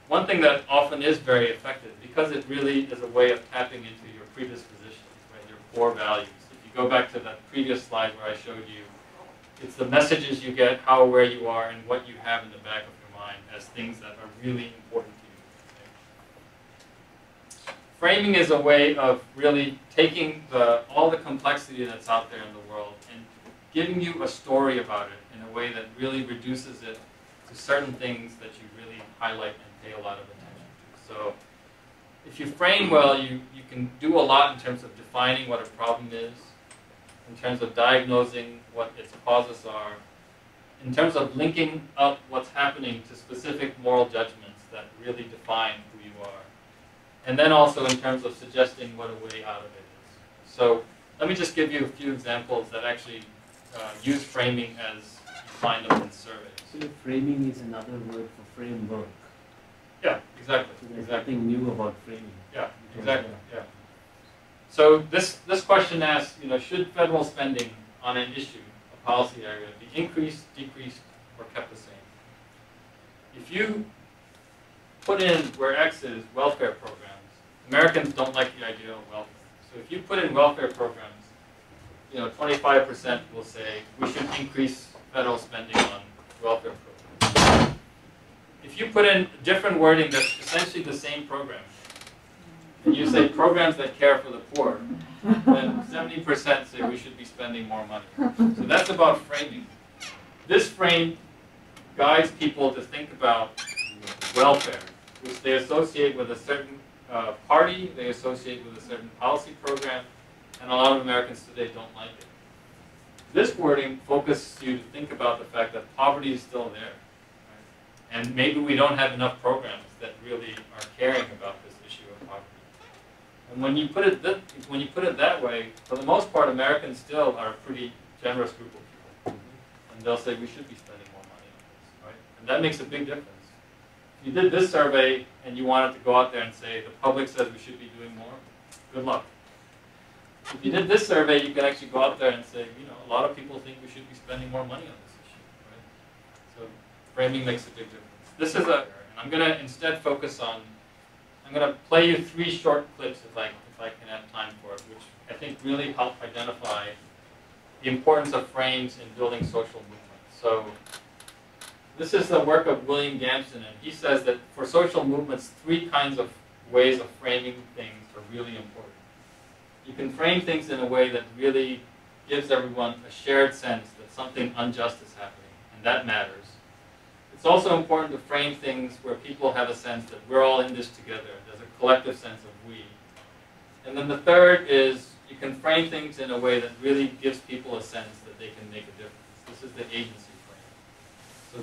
one thing that often is very effective, because it really is a way of tapping into your predispositions, right, your core values. If you go back to that previous slide where I showed you, it's the messages you get, how aware you are, and what you have in the back of your mind as things that are really important to you. Okay? Framing is a way of really taking all the complexity that's out there in the world and giving you a story about it in a way that really reduces it to certain things that you really highlight and pay a lot of attention to. So if you frame well, you can do a lot in terms of defining what a problem is, in terms of diagnosing what its causes are, in terms of linking up what's happening to specific moral judgments that really define who you are, and then also in terms of suggesting what a way out of it is. So let me just give you a few examples that actually use framing as you find them in surveys. So framing is another word for framework. Yeah, exactly. So there's exactly. nothing new about framing. Yeah, exactly. Yeah. So this question asks, should federal spending on an issue, a policy area, be increased, decreased, or kept the same? If you put in where X is welfare programs, Americans don't like the idea of welfare. So if you put in welfare programs, 25% will say we should increase federal spending on welfare programs. If you put in different wording that's essentially the same program, and you say programs that care for the poor, then 70% say we should be spending more money. So that's about framing. This frame guides people to think about welfare, which they associate with a certain party, they associate with a certain policy program, and a lot of Americans today don't like it. This wording focuses you to think about the fact that poverty is still there. Right? And maybe we don't have enough programs that really are caring about this issue of poverty. And when you put it that way, for the most part, Americans still are a pretty generous group of people. And they'll say we should be spending more money on this. Right? And that makes a big difference. If you did this survey and you wanted to go out there and say the public says we should be doing more, good luck. If you did this survey, you can actually go out there and say, a lot of people think we should be spending more money on this issue. Right? So framing makes a big difference. This is and I'm going to instead focus on, I'm going to play you 3 short clips if I can have time for it, which I think really help identify the importance of frames in building social movements. So this is the work of William Gamson, and he says that for social movements, 3 kinds of ways of framing things are really important. You can frame things in a way that really gives everyone a shared sense that something unjust is happening, and that matters. It's also important to frame things where people have a sense that we're all in this together. There's a collective sense of we. And then the third is you can frame things in a way that really gives people a sense that they can make a difference. This is the agency frame. So